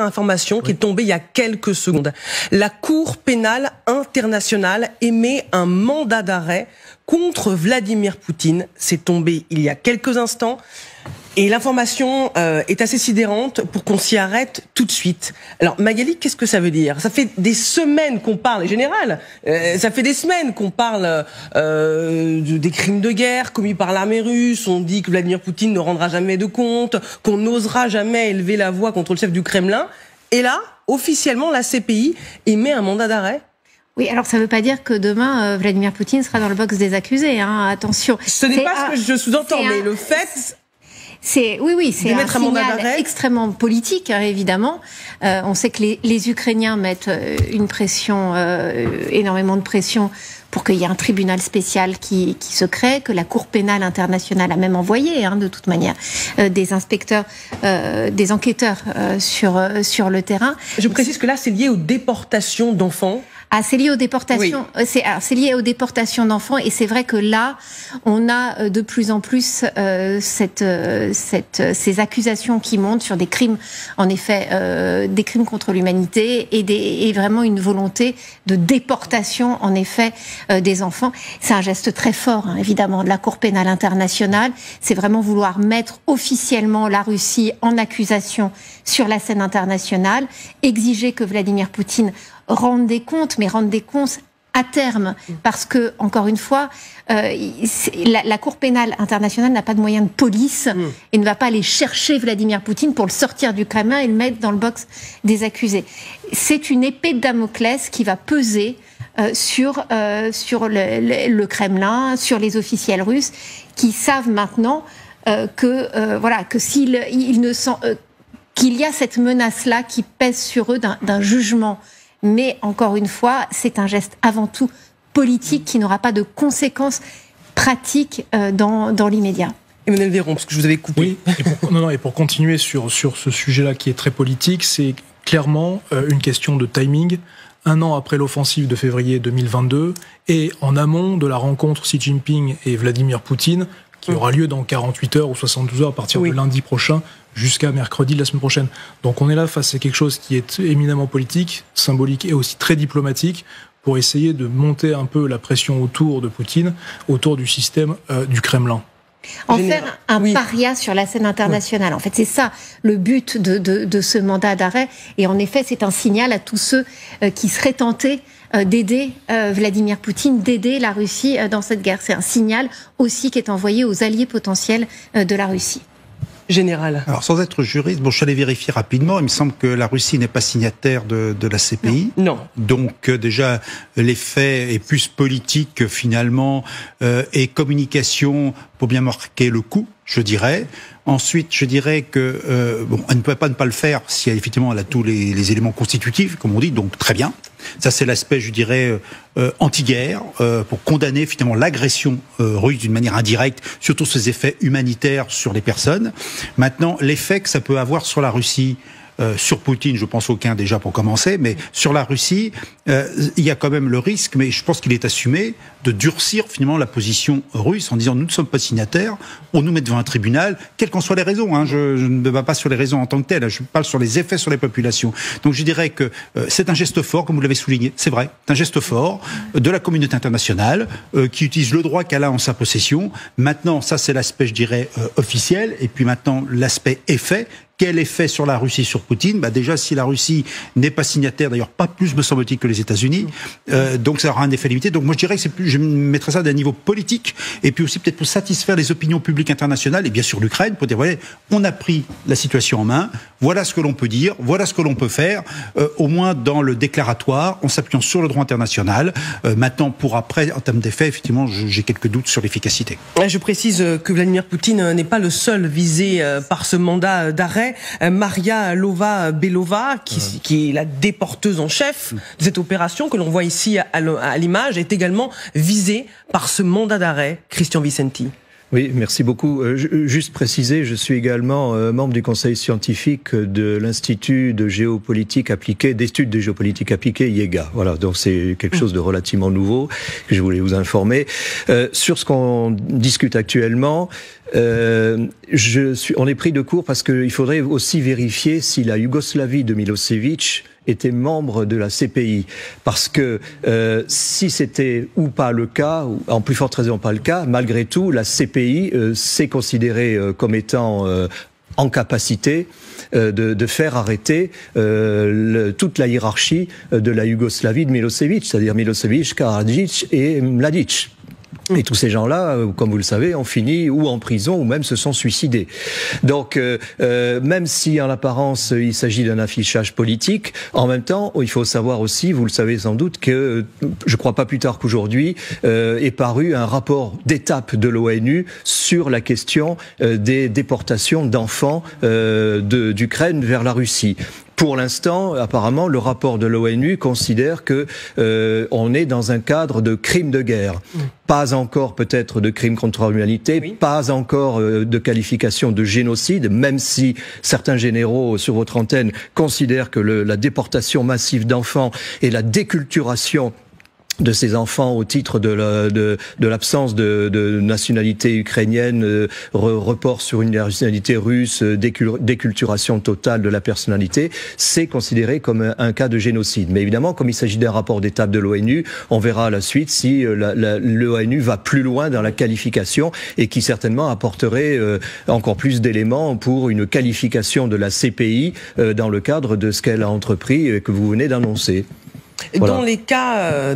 Information qui est tombée il y a quelques secondes. La Cour pénale internationale émet un mandat d'arrêt contre Vladimir Poutine. C'est tombé il y a quelques instants. Et l'information est assez sidérante pour qu'on s'y arrête tout de suite. Alors Magali, qu'est-ce que ça veut dire? Ça fait des semaines qu'on parle, et général, ça fait des semaines qu'on parle des crimes de guerre commis par l'armée russe. On dit que Vladimir Poutine ne rendra jamais de compte, qu'on n'osera jamais élever la voix contre le chef du Kremlin. Et là, officiellement, la CPI émet un mandat d'arrêt. Oui, alors ça ne veut pas dire que demain, Vladimir Poutine sera dans le box des accusés, hein, attention. Ce n'est pas ce que je sous-entends, mais le fait... C'est un signal extrêmement politique, hein, évidemment. On sait que les Ukrainiens mettent une pression, énormément de pression pour qu'il y ait un tribunal spécial qui se crée, que la Cour pénale internationale a même envoyé, hein, de toute manière, des inspecteurs, des enquêteurs sur le terrain. Je précise que là, c'est lié aux déportations d'enfants. Ah, c'est lié aux déportations. Oui. C'est lié aux déportations d'enfants, et c'est vrai que là, on a de plus en plus ces accusations qui montent sur des crimes, en effet, des crimes contre l'humanité et vraiment une volonté de déportation, en effet, des enfants. C'est un geste très fort, hein, évidemment, de la Cour pénale internationale. C'est vraiment vouloir mettre officiellement la Russie en accusation sur la scène internationale, exiger que Vladimir Poutine rendre des comptes à terme, parce que, encore une fois, la Cour pénale internationale n'a pas de moyens de police et ne va pas aller chercher Vladimir Poutine pour le sortir du Kremlin et le mettre dans le box des accusés. C'est une épée de Damoclès qui va peser sur le Kremlin, sur les officiels russes, qui savent maintenant qu'il y a cette menace-là qui pèse sur eux d'un jugement. Mais encore une fois, c'est un geste avant tout politique qui n'aura pas de conséquences pratiques dans l'immédiat. Emmanuel Véron, parce que je vous avais coupé. Oui, et pour continuer sur ce sujet-là qui est très politique, c'est clairement une question de timing. 1 an après l'offensive de février 2022 et en amont de la rencontre Xi Jinping et Vladimir Poutine, qui aura lieu dans 48 heures ou 72 heures à partir de lundi prochain jusqu'à mercredi de la semaine prochaine. Donc on est là face à quelque chose qui est éminemment politique, symbolique et aussi très diplomatique pour essayer de monter un peu la pression autour de Poutine, autour du système du Kremlin. En faire un paria sur la scène internationale. En fait, c'est ça le but de ce mandat d'arrêt. Et en effet, c'est un signal à tous ceux qui seraient tentés d'aider Vladimir Poutine, d'aider la Russie dans cette guerre. C'est un signal aussi qui est envoyé aux alliés potentiels de la Russie. Général. Alors, sans être juriste, je suis allé vérifier rapidement. Il me semble que la Russie n'est pas signataire de la CPI. Non. Donc, déjà, l'effet est plus politique, finalement, et communication pour bien marquer le coup, je dirais. Ensuite, je dirais que elle ne peut pas ne pas le faire si effectivement elle a tous les éléments constitutifs, comme on dit, donc très bien. Ça, c'est l'aspect, je dirais, anti-guerre, pour condamner finalement l'agression russe d'une manière indirecte, surtout ses effets humanitaires sur les personnes. Maintenant, l'effet que ça peut avoir sur la Russie, sur Poutine, je pense aucun déjà pour commencer, mais sur la Russie, il y a quand même le risque, mais je pense qu'il est assumé, de durcir finalement la position russe en disant nous ne sommes pas signataires, on nous met devant un tribunal, quelles qu'en soient les raisons. Hein, je ne me bats pas sur les raisons en tant que telles, je parle sur les effets sur les populations. Donc je dirais que c'est un geste fort, comme vous l'avez souligné, c'est vrai, c'est un geste fort de la communauté internationale qui utilise le droit qu'elle a en sa possession. Maintenant, ça c'est l'aspect, je dirais, officiel, et puis maintenant l'aspect effet. Quel effet sur la Russie, sur Poutine? Déjà, si la Russie n'est pas signataire, d'ailleurs pas plus me semble-t-il que les États-Unis, donc ça aura un effet limité. Donc moi je dirais que je mettrais ça d'un niveau politique, et puis aussi peut-être pour satisfaire les opinions publiques internationales, et bien sûr l'Ukraine, pour dire voilà, on a pris la situation en main, voilà ce que l'on peut dire, voilà ce que l'on peut faire, au moins dans le déclaratoire, en s'appuyant sur le droit international. Maintenant, pour après, en termes d'effets, effectivement, j'ai quelques doutes sur l'efficacité. Je précise que Vladimir Poutine n'est pas le seul visé par ce mandat d'arrêt. Maria Lvova-Belova, qui est la déporteuse en chef de cette opération que l'on voit ici à l'image, est également visée par ce mandat d'arrêt. Christian Vicenti. Oui, merci beaucoup. Juste préciser, je suis également membre du conseil scientifique de l'Institut de géopolitique appliquée, d'études de géopolitique appliquée, IEGA. Voilà, donc c'est quelque chose de relativement nouveau que je voulais vous informer. Sur ce qu'on discute actuellement, on est pris de court parce qu'il faudrait aussi vérifier si la Yougoslavie de Milosevic était membre de la CPI. Parce que si c'était ou pas le cas, ou en plus forte raison pas le cas, malgré tout, la CPI s'est considérée comme étant en capacité de faire arrêter toute la hiérarchie de la Yougoslavie de Milosevic, c'est-à-dire Milosevic, Karadzic et Mladic. Et tous ces gens-là, comme vous le savez, ont fini ou en prison ou même se sont suicidés. Donc, même si en apparence il s'agit d'un affichage politique, en même temps, il faut savoir aussi, vous le savez sans doute, que je crois pas plus tard qu'aujourd'hui est paru un rapport d'étape de l'ONU sur la question des déportations d'enfants d'Ukraine vers la Russie. Pour l'instant, apparemment, le rapport de l'ONU considère que on est dans un cadre de crime de guerre. Pas encore peut-être de crime contre l'humanité, pas encore de qualification de génocide, même si certains généraux sur votre antenne considèrent que la déportation massive d'enfants et la déculturation de ces enfants au titre de l'absence de nationalité ukrainienne, report sur une nationalité russe, déculturation totale de la personnalité, c'est considéré comme un cas de génocide. Mais évidemment, comme il s'agit d'un rapport d'étape de l'ONU, on verra à la suite si l'ONU va plus loin dans la qualification et qui certainement apporterait encore plus d'éléments pour une qualification de la CPI dans le cadre de ce qu'elle a entrepris et que vous venez d'annoncer. Voilà.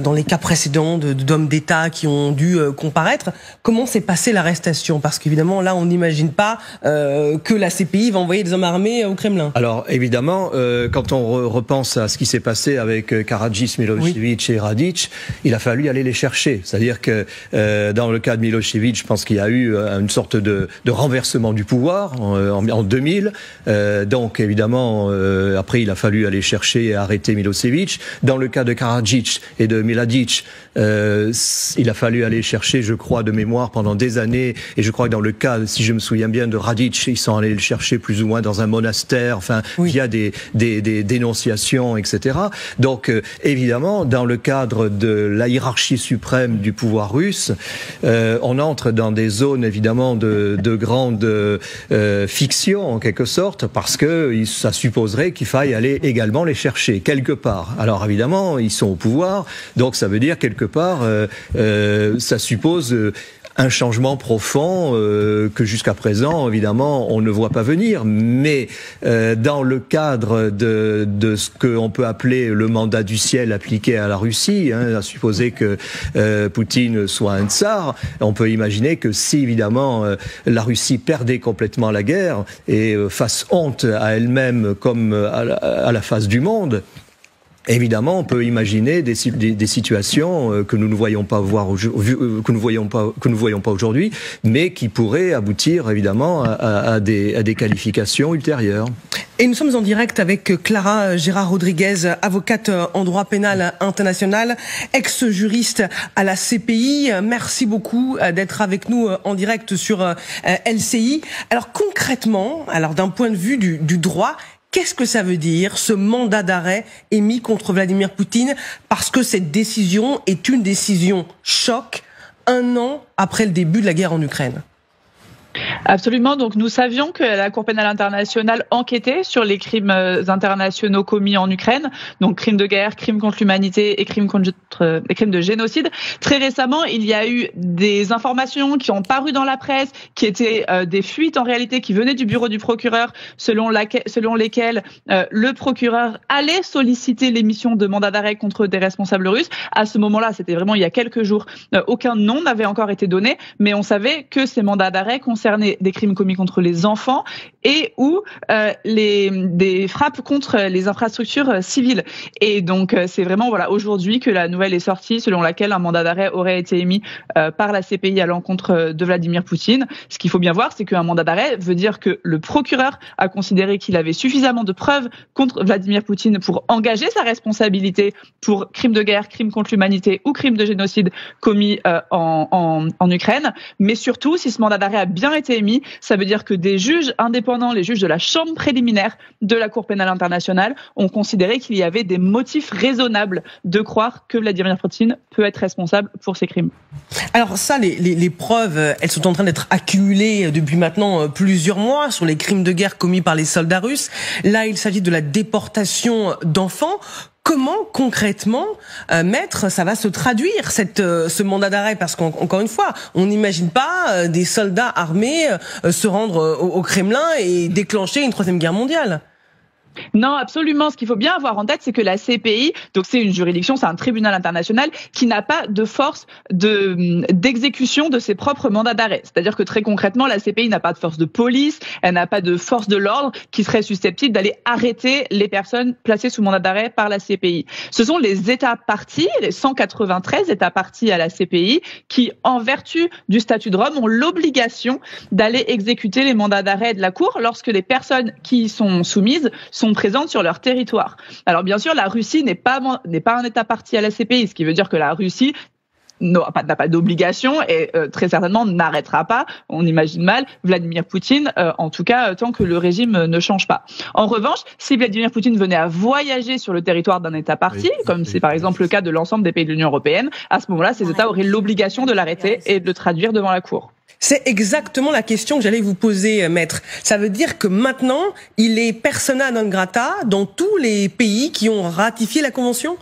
Dans les cas précédents d'hommes d'État qui ont dû comparaître, comment s'est passée l'arrestation? Parce qu'évidemment, là, on n'imagine pas que la CPI va envoyer des hommes armés au Kremlin. Alors, évidemment, quand on repense à ce qui s'est passé avec Karadzic, Milosevic et Radic, il a fallu aller les chercher. C'est-à-dire que dans le cas de Milosevic, je pense qu'il y a eu une sorte de renversement du pouvoir en 2000. Donc, évidemment, après, il a fallu aller chercher et arrêter Milosevic. Dans le cas de Karadzic et de Mladic, il a fallu aller chercher, je crois, de mémoire pendant des années, et je crois que dans le cas, si je me souviens bien, de Radic, ils sont allés le chercher plus ou moins dans un monastère, enfin, via des dénonciations, etc. Donc, évidemment, dans le cadre de la hiérarchie suprême du pouvoir russe, on entre dans des zones, évidemment, de grande fiction, en quelque sorte, parce que ça supposerait qu'il faille aller également les chercher, quelque part. Alors, évidemment, ils sont au pouvoir, donc ça veut dire quelque part, ça suppose un changement profond que jusqu'à présent, évidemment, on ne voit pas venir. Mais dans le cadre de ce qu'on peut appeler le mandat du ciel appliqué à la Russie, à supposer que Poutine soit un tsar, on peut imaginer que si, évidemment, la Russie perdait complètement la guerre et fasse honte à elle-même comme à la face du monde, évidemment, on peut imaginer des situations que nous ne voyons pas aujourd'hui, mais qui pourraient aboutir évidemment à des qualifications ultérieures. Et nous sommes en direct avec Clara Gérard-Rodriguez, avocate en droit pénal international, ex-juriste à la CPI. Merci beaucoup d'être avec nous en direct sur LCI. Alors concrètement, d'un point de vue du droit, qu'est-ce que ça veut dire, ce mandat d'arrêt émis contre Vladimir Poutine, parce que cette décision est une décision choc, 1 an après le début de la guerre en Ukraine? Absolument. Donc, nous savions que la Cour pénale internationale enquêtait sur les crimes internationaux commis en Ukraine, donc crimes de guerre, crimes contre l'humanité et crimes de génocide. Très récemment, il y a eu des informations qui ont paru dans la presse, qui étaient des fuites en réalité, qui venaient du bureau du procureur, selon lesquelles le procureur allait solliciter l'émission de mandat d'arrêt contre des responsables russes. À ce moment-là, c'était vraiment il y a quelques jours, aucun nom n'avait encore été donné, mais on savait que ces mandats d'arrêt concernaient des crimes commis contre les enfants et ou des frappes contre les infrastructures civiles. Et donc c'est vraiment aujourd'hui que la nouvelle est sortie selon laquelle un mandat d'arrêt aurait été émis par la CPI à l'encontre de Vladimir Poutine. Ce qu'il faut bien voir, c'est qu'un mandat d'arrêt veut dire que le procureur a considéré qu'il avait suffisamment de preuves contre Vladimir Poutine pour engager sa responsabilité pour crimes de guerre, crimes contre l'humanité ou crimes de génocide commis en Ukraine. Mais surtout, si ce mandat d'arrêt a bien été émis, ça veut dire que des juges indépendants, les juges de la chambre préliminaire de la Cour pénale internationale, ont considéré qu'il y avait des motifs raisonnables de croire que Vladimir Poutine peut être responsable pour ces crimes. Alors ça, les preuves, elles sont en train d'être accumulées depuis maintenant plusieurs mois sur les crimes de guerre commis par les soldats russes. Là, il s'agit de la déportation d'enfants. Comment concrètement, maître, ça va se traduire ce mandat d'arrêt? Parce qu'encore une fois, on n'imagine pas des soldats armés se rendre au Kremlin et déclencher une troisième guerre mondiale. Non, absolument. Ce qu'il faut bien avoir en tête, c'est que la CPI, donc c'est une juridiction, c'est un tribunal international qui n'a pas de force d'exécution de ses propres mandats d'arrêt. C'est-à-dire que très concrètement, la CPI n'a pas de force de police, elle n'a pas de force de l'ordre qui serait susceptible d'aller arrêter les personnes placées sous mandat d'arrêt par la CPI. Ce sont les États parties, les 193 États parties à la CPI, qui, en vertu du statut de Rome, ont l'obligation d'aller exécuter les mandats d'arrêt de la Cour lorsque les personnes qui y sont soumises sont présentes sur leur territoire. Alors bien sûr, la Russie n'est pas un État partie à la CPI, ce qui veut dire que la Russie n'a pas d'obligation et très certainement n'arrêtera pas, on imagine mal, Vladimir Poutine, en tout cas tant que le régime ne change pas. En revanche, si Vladimir Poutine venait à voyager sur le territoire d'un État partie, comme c'est par exemple le cas de l'ensemble des pays de l'Union européenne, à ce moment-là, ces États auraient l'obligation de l'arrêter et de le traduire devant la Cour. C'est exactement la question que j'allais vous poser, maître. Ça veut dire que maintenant, il est persona non grata dans tous les pays qui ont ratifié la Convention ?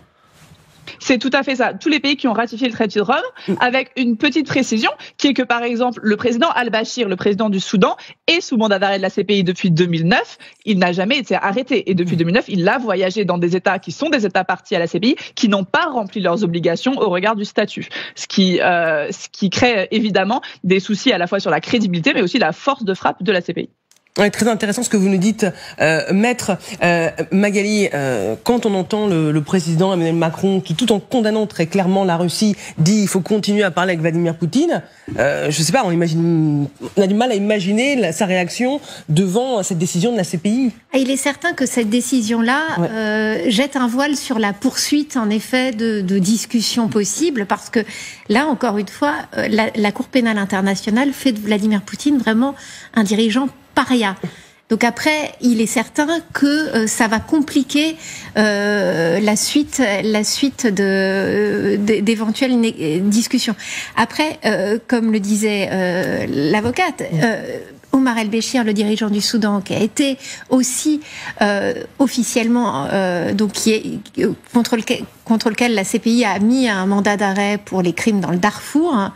C'est tout à fait ça. Tous les pays qui ont ratifié le traité de Rome, avec une petite précision, qui est que par exemple, le président al-Bashir, le président du Soudan, est sous mandat d'arrêt de la CPI depuis 2009. Il n'a jamais été arrêté. Et depuis 2009, il a voyagé dans des États qui sont des États parties à la CPI, qui n'ont pas rempli leurs obligations au regard du statut. Ce qui crée évidemment des soucis à la fois sur la crédibilité, mais aussi la force de frappe de la CPI. Ouais, très intéressant ce que vous nous dites, maître Magali. Quand on entend le président Emmanuel Macron qui, tout en condamnant très clairement la Russie, dit il faut continuer à parler avec Vladimir Poutine, je sais pas, on a du mal à imaginer sa réaction devant cette décision de la CPI. Il est certain que cette décision-là jette un voile sur la poursuite, en effet, de discussions possibles, parce que là, encore une fois, la Cour pénale internationale fait de Vladimir Poutine vraiment un dirigeant paria. Donc après, il est certain que ça va compliquer la suite d'éventuelles discussions. Après, comme le disait l'avocate, Omar el-Béchir, le dirigeant du Soudan, qui a été aussi officiellement, contre lequel la CPI a mis un mandat d'arrêt pour les crimes dans le Darfour,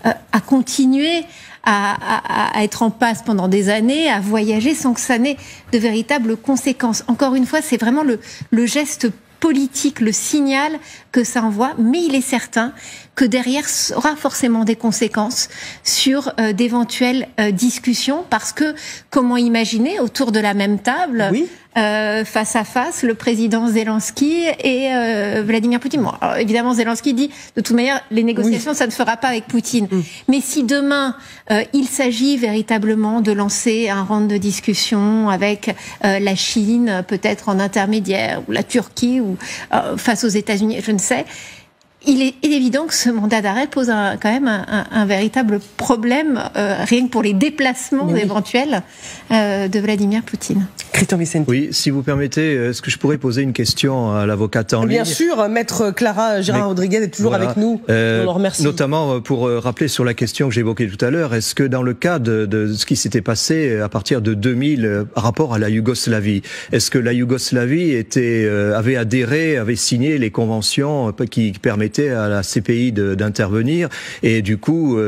a continué à être en passe pendant des années, à voyager sans que ça n'ait de véritables conséquences. Encore une fois, c'est vraiment le geste politique, le signal que ça envoie, mais il est certain que derrière aura forcément des conséquences sur d'éventuelles discussions, parce que comment imaginer autour de la même table, face à face, le président Zelensky et Vladimir Poutine. Bon, alors, évidemment, Zelensky dit, de toute manière, les négociations, ça ne fera pas avec Poutine. Mais si demain, il s'agit véritablement de lancer un round de discussion avec la Chine, peut-être en intermédiaire, ou la Turquie, ou face aux États-Unis, je ne sais, il est évident que ce mandat d'arrêt pose quand même un véritable problème, rien que pour les déplacements éventuels de Vladimir Poutine. Christian Vicente. Oui, si vous permettez, est-ce que je pourrais poser une question à l'avocate en ligne ? Bien sûr, maître Clara Gérard-Rodriguez est toujours avec nous. On le remercie. Notamment pour rappeler sur la question que j'évoquais tout à l'heure, est-ce que dans le cas de ce qui s'était passé à partir de 2000 par rapport à la Yougoslavie, est-ce que la Yougoslavie avait adhéré, avait signé les conventions qui permettaient permettait à la CPI d'intervenir et du coup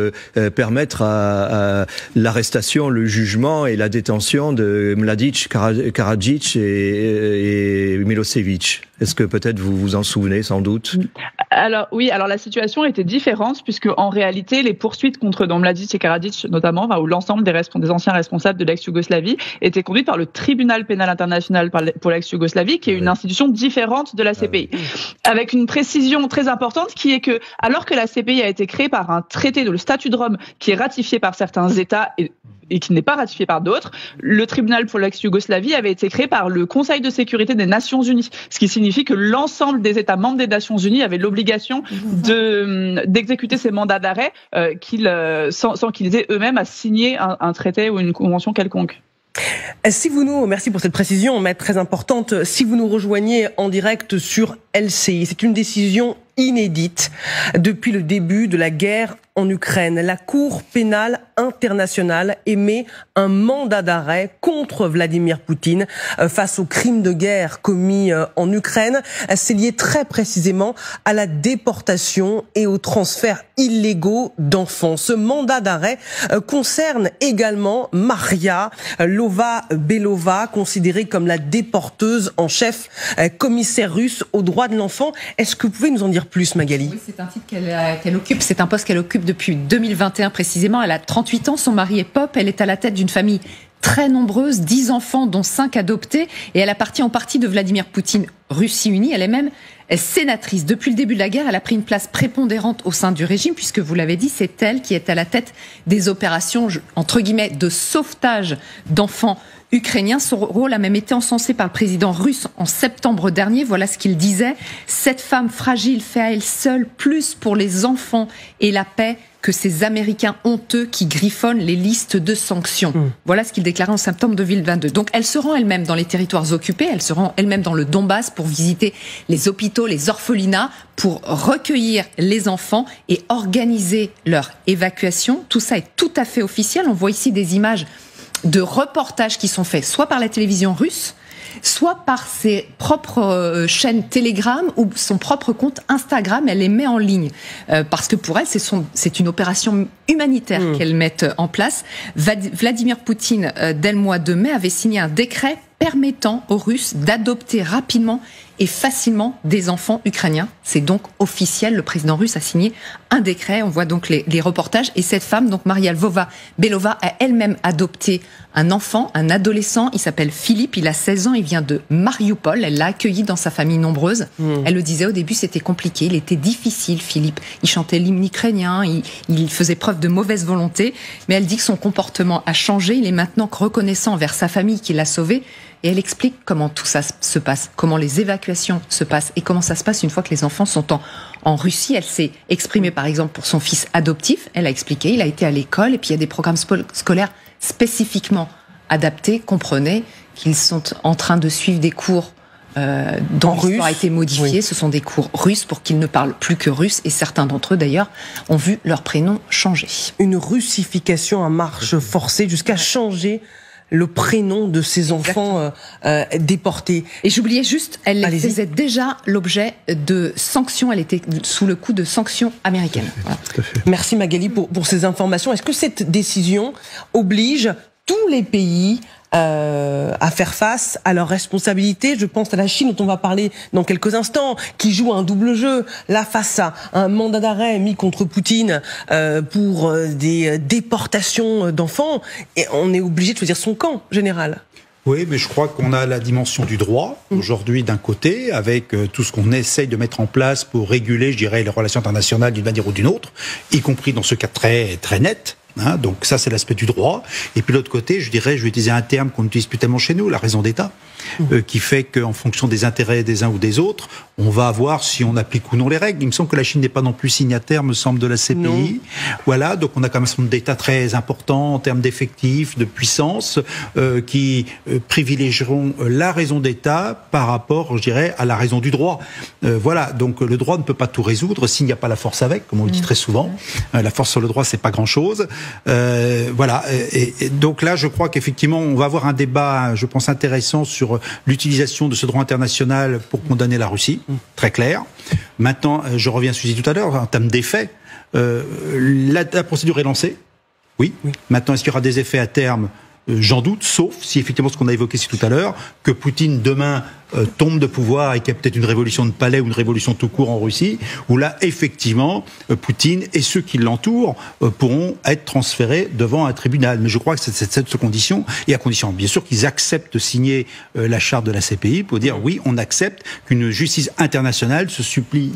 permettre à l'arrestation, le jugement et la détention de Mladic, Karadzic et Milosevic. Est-ce que peut-être vous vous en souvenez sans doute? Alors oui, alors la situation était différente puisque en réalité les poursuites contre Mladic et Karadzic notamment, ou l'ensemble des anciens responsables de l'ex-Yougoslavie étaient conduites par le Tribunal pénal international pour l'ex-Yougoslavie, qui est une institution différente de la CPI, avec une précision très importante qui est que alors que la CPI a été créée par un traité de le statut de Rome qui est ratifié par certains États et qui n'est pas ratifié par d'autres, le tribunal pour l'ex-Yougoslavie avait été créé par le Conseil de sécurité des Nations Unies, ce qui signifie que l'ensemble des États membres des Nations Unies avaient l'obligation d'exécuter ces mandats d'arrêt sans qu'ils aient eux-mêmes à signer un traité ou une convention quelconque. Merci pour cette précision, mais très importante. Si vous nous rejoignez en direct sur LCI, c'est une décision inédite depuis le début de la guerre en Ukraine. La Cour pénale internationale émet un mandat d'arrêt contre Vladimir Poutine face aux crimes de guerre commis en Ukraine. C'est lié très précisément à la déportation et au transfert illégaux d'enfants. Ce mandat d'arrêt concerne également Maria Lvova-Belova, considérée comme la déporteuse en chef, commissaire russe aux droits de l'enfant. Est-ce que vous pouvez nous en dire plus, Magali? Oui, c'est un titre qu'elle occupe, c'est un poste qu'elle occupe depuis 2021 précisément. Elle a 38 ans, son mari est Pop, elle est à la tête d'une famille très nombreuse, 10 enfants dont 5 adoptés, et elle appartient au parti de Vladimir Poutine, Russie Unie. Elle est même sénatrice. Depuis le début de la guerre, elle a pris une place prépondérante au sein du régime, puisque vous l'avez dit, c'est elle qui est à la tête des opérations, entre guillemets, de sauvetage d'enfants ukrainiens. Son rôle a même été encensé par le président russe en septembre dernier. Voilà ce qu'il disait: cette femme fragile fait à elle seule plus pour les enfants et la paix que ces Américains honteux qui griffonnent les listes de sanctions. Voilà ce qu'il déclarait en septembre 2022. Donc elle se rend elle-même dans les territoires occupés, elle se rend elle-même dans le Donbass pour visiter les hôpitaux, les orphelinats, pour recueillir les enfants et organiser leur évacuation. Tout ça est tout à fait officiel. On voit ici des images de reportages qui sont faits soit par la télévision russe, soit par ses propres chaînes Telegram ou son propre compte Instagram. Elle les met en ligne parce que pour elle, c'est une opération humanitaire qu'elle met en place. Vladimir Poutine, dès le mois de mai, avait signé un décret permettant aux Russes d'adopter rapidement et facilement des enfants ukrainiens. C'est donc officiel, le président russe a signé un décret, on voit donc les reportages, et cette femme, donc Maria Lvova-Belova, a elle-même adopté un enfant, un adolescent, il s'appelle Philippe, il a 16 ans, il vient de Mariupol, elle l'a accueilli dans sa famille nombreuse. Elle le disait, au début c'était compliqué, il était difficile, Philippe, il chantait l'hymne ukrainien, il faisait preuve de mauvaise volonté, mais elle dit que son comportement a changé, il est maintenant reconnaissant envers sa famille qui l'a sauvé. Et elle explique comment tout ça se passe, comment les évacuations se passent et comment ça se passe une fois que les enfants sont en Russie. Elle s'est exprimée par exemple pour son fils adoptif. Elle a expliqué, il a été à l'école et puis il y a des programmes scolaires spécifiquement adaptés. Comprenez qu'ils sont en train de suivre des cours dont l'histoire a été modifiée. Oui. Ce sont des cours russes pour qu'ils ne parlent plus que russe et certains d'entre eux d'ailleurs ont vu leur prénom changer. Une russification à marche forcée jusqu'à changer le prénom de ces enfants déportés. Et j'oubliais juste, elle faisait déjà l'objet de sanctions, elle était sous le coup de sanctions américaines. Voilà. Tout à fait. Merci Magali pour ces informations. Est-ce que cette décision oblige tous les pays à faire face à leurs responsabilités? Je pense à la Chine, dont on va parler dans quelques instants, qui joue un double jeu. Là, face à un mandat d'arrêt mis contre Poutine pour des déportations d'enfants, et on est obligé de choisir son camp, général. Oui, mais je crois qu'on a la dimension du droit, aujourd'hui, d'un côté, avec tout ce qu'on essaye de mettre en place pour réguler, je dirais, les relations internationales d'une manière ou d'une autre, y compris dans ce cas très, très net. Donc ça, c'est l'aspect du droit. Et puis l'autre côté, je dirais, je vais utiliser un terme qu'on n'utilise plus tellement chez nous, la raison d'État, qui fait qu'en fonction des intérêts des uns ou des autres, on va voir si on applique ou non les règles. Il me semble que la Chine n'est pas non plus signataire, me semble, de la CPI. Non. Voilà, donc on a quand même un certain nombre d'États très importants en termes d'effectifs, de puissance, qui privilégieront la raison d'État par rapport, je dirais, à la raison du droit. Voilà, donc le droit ne peut pas tout résoudre s'il n'y a pas la force avec, comme on le dit très souvent. La force sur le droit, c'est pas grand-chose. Voilà. Et donc là, je crois qu'effectivement, on va avoir un débat, je pense, intéressant sur l'utilisation de ce droit international pour condamner la Russie, très clair. Maintenant, je reviens à ce que je disais tout à l'heure, en termes d'effets, la procédure est lancée. Oui. Maintenant, est-ce qu'il y aura des effets à terme ? J'en doute, sauf si effectivement ce qu'on a évoqué tout à l'heure, que Poutine demain tombe de pouvoir et qu'il y a peut-être une révolution de palais ou une révolution tout court en Russie, où là effectivement Poutine et ceux qui l'entourent pourront être transférés devant un tribunal. Mais je crois que c'est cette condition, et à condition bien sûr qu'ils acceptent de signer la charte de la CPI pour dire oui, on accepte qu'une justice internationale supplée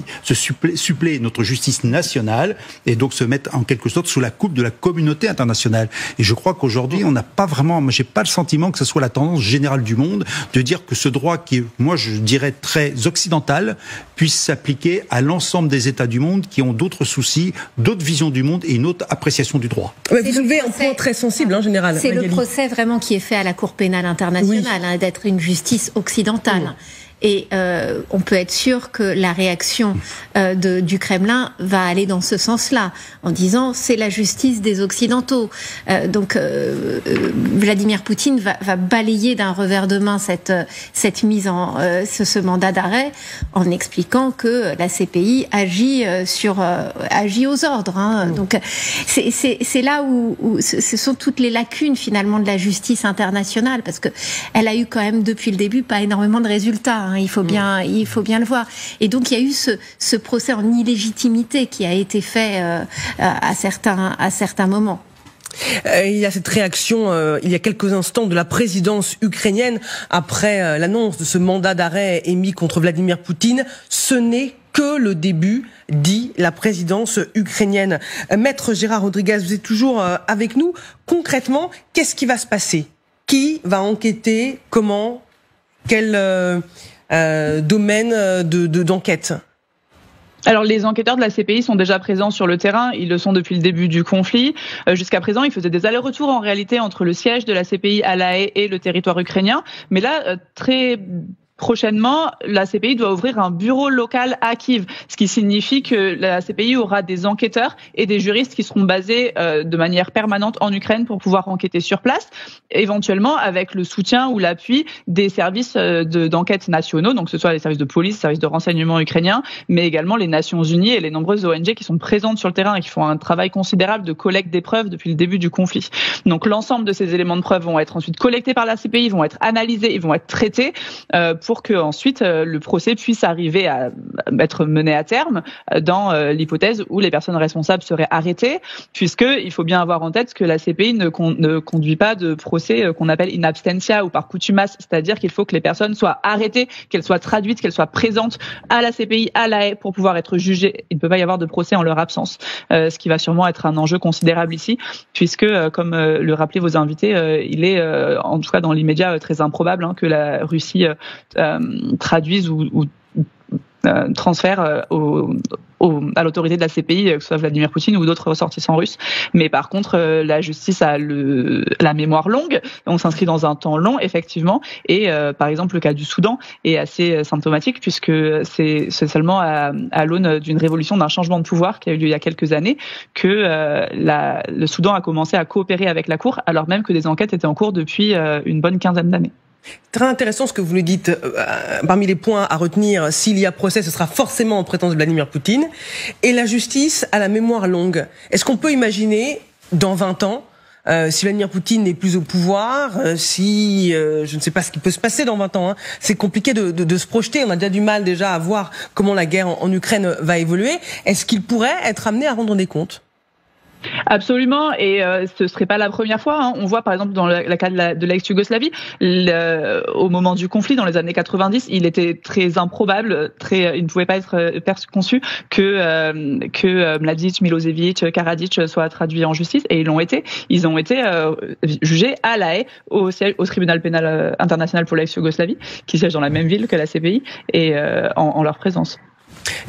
notre justice nationale et donc se mette en quelque sorte sous la coupe de la communauté internationale. Et je crois qu'aujourd'hui on n'a pas vraiment, moi j'ai pas le sentiment que ce soit la tendance générale du monde de dire que ce droit qui est, moi je dirais très occidental, puisse s'appliquer à l'ensemble des États du monde qui ont d'autres soucis, d'autres visions du monde et une autre appréciation du droit. Ouais, vous soulevez un point très sensible en général. C'est le procès vraiment qui est fait à la Cour pénale internationale, d'être une justice occidentale. Et on peut être sûr que la réaction du Kremlin va aller dans ce sens-là, en disant c'est la justice des Occidentaux. Donc Vladimir Poutine va balayer d'un revers de main cette mise en ce mandat d'arrêt en expliquant que la CPI agit aux ordres. Donc c'est là où ce sont toutes les lacunes finalement de la justice internationale, parce que elle a eu quand même depuis le début pas énormément de résultats. Il faut bien le voir. Et donc il y a eu ce procès en illégitimité qui a été fait à certains moments. Il y a cette réaction, il y a quelques instants, de la présidence ukrainienne après l'annonce de ce mandat d'arrêt émis contre Vladimir Poutine. Ce n'est que le début, dit la présidence ukrainienne. Maître Gérard Rodriguez, vous êtes toujours avec nous. Concrètement, qu'est-ce qui va se passer ? Qui va enquêter ? Comment ? Quel domaine d'enquête ? Alors les enquêteurs de la CPI sont déjà présents sur le terrain, ils le sont depuis le début du conflit. Jusqu'à présent, ils faisaient des allers-retours en réalité entre le siège de la CPI à La Haye et le territoire ukrainien. Mais là, très prochainement, la CPI doit ouvrir un bureau local à Kiev, ce qui signifie que la CPI aura des enquêteurs et des juristes qui seront basés de manière permanente en Ukraine pour pouvoir enquêter sur place, éventuellement avec le soutien ou l'appui des services d'enquête nationaux, donc que ce soit les services de police, les services de renseignement ukrainiens, mais également les Nations Unies et les nombreuses ONG qui sont présentes sur le terrain et qui font un travail considérable de collecte des preuves depuis le début du conflit. Donc l'ensemble de ces éléments de preuve vont être ensuite collectés par la CPI, vont être analysés, ils vont être traités pour que ensuite le procès puisse arriver à être mené à terme dans l'hypothèse où les personnes responsables seraient arrêtées, puisque il faut bien avoir en tête que la CPI ne conduit pas de procès qu'on appelle in absentia ou par contumace, c'est-à-dire qu'il faut que les personnes soient arrêtées, qu'elles soient traduites, qu'elles soient présentes à la CPI, à La Haye pour pouvoir être jugées. Il ne peut pas y avoir de procès en leur absence, ce qui va sûrement être un enjeu considérable ici, puisque comme le rappelaient vos invités, il est en tout cas dans l'immédiat très improbable que la Russie traduise ou transfère à l'autorité de la CPI, que ce soit Vladimir Poutine ou d'autres ressortissants russes. Mais par contre, la justice a la mémoire longue. On s'inscrit dans un temps long, effectivement. Et par exemple, le cas du Soudan est assez symptomatique, puisque c'est seulement à l'aune d'une révolution, d'un changement de pouvoir qui a eu lieu il y a quelques années, que le Soudan a commencé à coopérer avec la Cour, alors même que des enquêtes étaient en cours depuis une bonne quinzaine d'années. Très intéressant ce que vous nous dites. Parmi les points à retenir, s'il y a procès, ce sera forcément en présence de Vladimir Poutine. Et la justice a la mémoire longue. Est-ce qu'on peut imaginer, dans 20 ans, si Vladimir Poutine n'est plus au pouvoir, je ne sais pas ce qui peut se passer dans 20 ans, c'est compliqué de se projeter. On a déjà du mal à voir comment la guerre en Ukraine va évoluer. Est-ce qu'il pourrait être amené à rendre des comptes ? Absolument, et ce serait pas la première fois. On voit par exemple dans le cas de l'ex-Yougoslavie, au moment du conflit dans les années 90, il était très improbable, il ne pouvait pas être conçu que Mladic, Milosevic, Karadzic soient traduits en justice, et ils l'ont été. Ils ont été jugés à La Haye au tribunal pénal international pour l'ex-Yougoslavie, qui siège dans la même ville que la CPI, et en leur présence.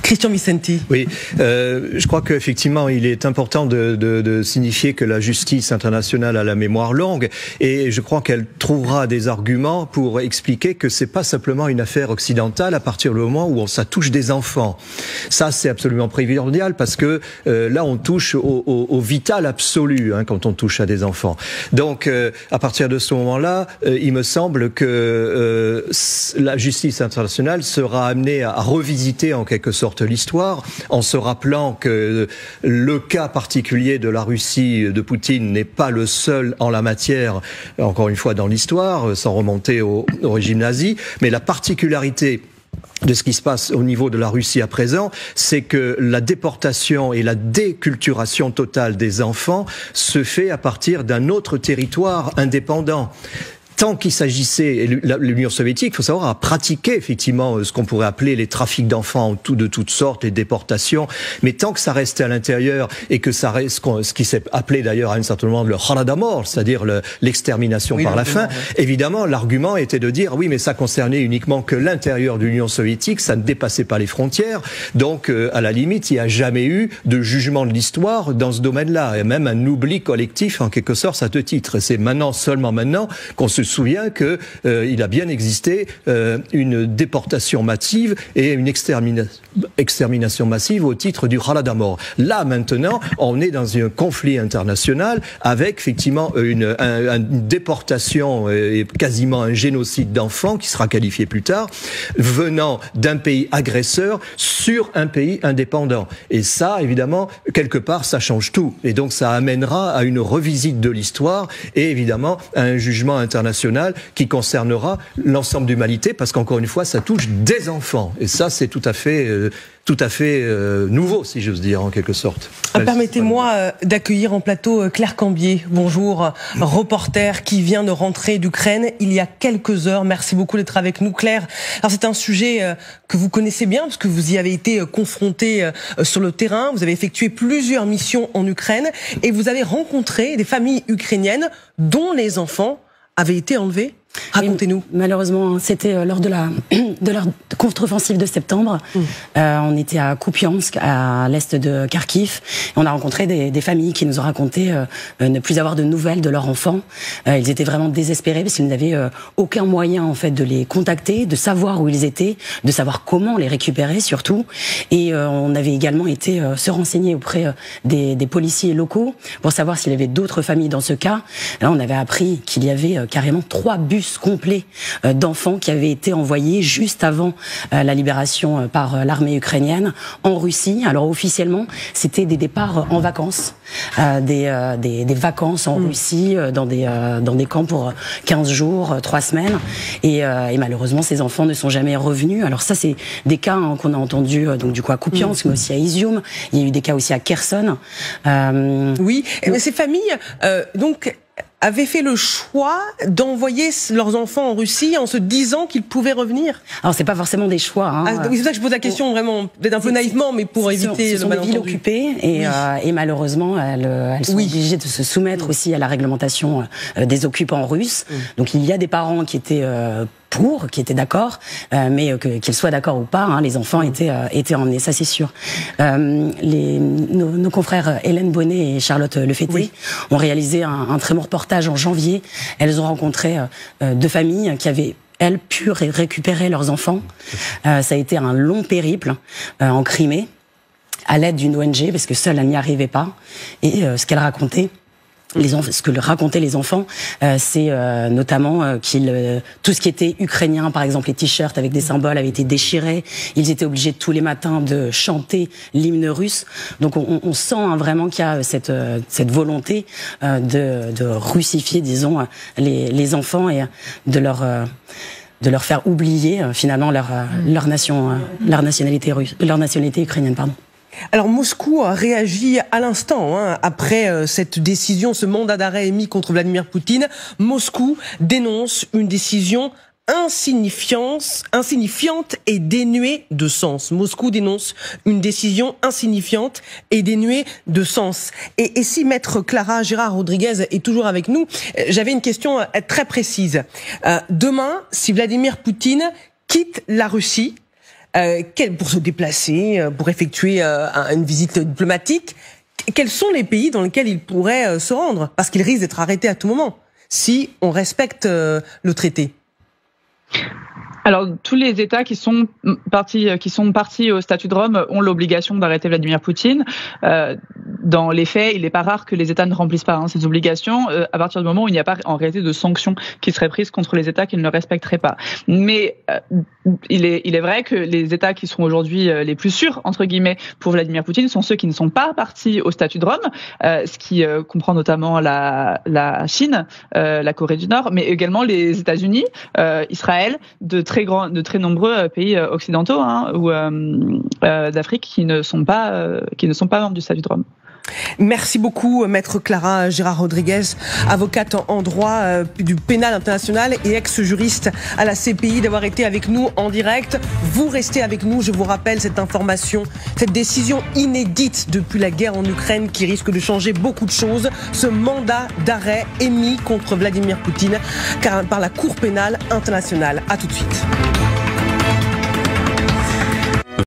Christian Vicenti. Oui, je crois qu'effectivement, il est important de signifier que la justice internationale a la mémoire longue, et je crois qu'elle trouvera des arguments pour expliquer que c'est pas simplement une affaire occidentale à partir du moment où ça touche des enfants. Ça, c'est absolument primordial parce que là, on touche au vital absolu quand on touche à des enfants. Donc, à partir de ce moment-là, il me semble que la justice internationale sera amenée à revisiter en quelque sorte l'histoire, en se rappelant que le cas particulier de la Russie de Poutine n'est pas le seul en la matière, encore une fois dans l'histoire, sans remonter au régime nazi, mais la particularité de ce qui se passe au niveau de la Russie à présent, c'est que la déportation et la déculturation totale des enfants se fait à partir d'un autre territoire indépendant. Tant qu'il s'agissait, l'Union soviétique, il faut savoir, a pratiqué effectivement ce qu'on pourrait appeler les trafics d'enfants de toutes sortes, les déportations, mais tant que ça restait à l'intérieur et que ça reste ce qui s'est appelé d'ailleurs à un certain moment le Holodomor, c'est-à-dire l'extermination par la faim, évidemment l'argument était de dire oui mais ça concernait uniquement que l'intérieur de l'Union soviétique, ça ne dépassait pas les frontières, donc à la limite il n'y a jamais eu de jugement de l'histoire dans ce domaine-là, et même un oubli collectif en quelque sorte à ce titre. C'est maintenant, seulement maintenant, qu'on se souvient que il a bien existé une déportation massive et une extermination massive au titre du Holodomor. Là maintenant, on est dans un conflit international avec effectivement une déportation et quasiment un génocide d'enfants qui sera qualifié plus tard, venant d'un pays agresseur sur un pays indépendant. Et ça, évidemment, quelque part, ça change tout. Et donc ça amènera à une revisite de l'histoire et évidemment à un jugement international qui concernera l'ensemble de l'humanité, parce qu'encore une fois, ça touche des enfants. Et ça, c'est tout à fait nouveau, si j'ose dire, en quelque sorte. Permettez-moi d'accueillir en plateau Claire Cambier. Bonjour, reporter qui vient de rentrer d'Ukraine il y a quelques heures. Merci beaucoup d'être avec nous, Claire. Alors c'est un sujet que vous connaissez bien, parce que vous y avez été confronté sur le terrain. Vous avez effectué plusieurs missions en Ukraine et vous avez rencontré des familles ukrainiennes dont les enfants avaient été enlevés. Racontez-nous. Malheureusement, c'était lors de leur contre-offensive de septembre. On était à Kupiansk, à l'est de Kharkiv. On a rencontré des familles qui nous ont raconté ne plus avoir de nouvelles de leurs enfants. Ils étaient vraiment désespérés parce qu'ils n'avaient aucun moyen en fait de les contacter, de savoir où ils étaient, de savoir comment les récupérer surtout. Et on avait également été se renseigner auprès des policiers locaux pour savoir s'il y avait d'autres familles dans ce cas. Là, on avait appris qu'il y avait carrément 3 bus complet d'enfants qui avaient été envoyés juste avant la libération par l'armée ukrainienne en Russie. Alors officiellement, c'était des départs en vacances, des vacances en Russie dans des camps pour 15 jours, 3 semaines. Et malheureusement, ces enfants ne sont jamais revenus. Alors ça, c'est des cas qu'on a entendus donc du coup à Kupiansk, mais aussi à Izium. Il y a eu des cas aussi à Kherson. Oui, mais ces familles, donc, avaient fait le choix d'envoyer leurs enfants en Russie en se disant qu'ils pouvaient revenir. Alors c'est pas forcément des choix. Hein. C'est ça que je pose la question vraiment, peut-être un peu naïvement, mais pour éviter ce sont des villes occupées et malheureusement elles sont obligées de se soumettre aussi à la réglementation des occupants russes. Donc il y a des parents qui étaient qui étaient d'accord, mais qu'ils soient d'accord ou pas, hein, les enfants étaient emmenés, ça c'est sûr. Nos confrères Hélène Bonnet et Charlotte Lefetté ont réalisé un très bon reportage en janvier. Elles ont rencontré 2 familles qui avaient pu récupérer leurs enfants. Ça a été un long périple en Crimée, à l'aide d'une ONG, parce que seule elle n'y arrivait pas. Et ce qu'elle racontait, ce que racontaient les enfants, c'est notamment tout ce qui était ukrainien, par exemple les t-shirts avec des symboles avaient été déchirés. Ils étaient obligés tous les matins de chanter l'hymne russe. Donc on sent vraiment qu'il y a cette volonté de russifier, disons, les enfants et de leur faire oublier finalement leur nationalité ukrainienne, pardon. Alors Moscou a réagi à l'instant après cette décision, ce mandat d'arrêt émis contre Vladimir Poutine. Moscou dénonce une décision insignifiante et dénuée de sens. Moscou dénonce une décision insignifiante et dénuée de sens. Et si Maître Clara Gérard Rodriguez est toujours avec nous, j'avais une question très précise. Demain, si Vladimir Poutine quitte la Russie, pour se déplacer, pour effectuer une visite diplomatique. Quels sont les pays dans lesquels il pourrait se rendre? Parce qu'il risque d'être arrêté à tout moment si on respecte le traité. Alors, tous les États qui sont partis au statut de Rome ont l'obligation d'arrêter Vladimir Poutine. Dans les faits, il n'est pas rare que les États ne remplissent pas ces obligations à partir du moment où il n'y a pas en réalité de sanctions qui seraient prises contre les États qui ne le respecteraient pas. Mais il est vrai que les États qui sont aujourd'hui les plus sûrs, entre guillemets, pour Vladimir Poutine sont ceux qui ne sont pas partis au statut de Rome, ce qui comprend notamment la Chine, la Corée du Nord, mais également les États-Unis, Israël, de très nombreux pays occidentaux ou d'Afrique qui ne sont pas membres du statut de Rome. Merci beaucoup, maître Clara Gérard-Rodriguez, avocate en droit du pénal international et ex-juriste à la CPI, d'avoir été avec nous en direct. Vous restez avec nous, je vous rappelle cette information, cette décision inédite depuis la guerre en Ukraine qui risque de changer beaucoup de choses. Ce mandat d'arrêt émis contre Vladimir Poutine par la Cour pénale internationale. À tout de suite.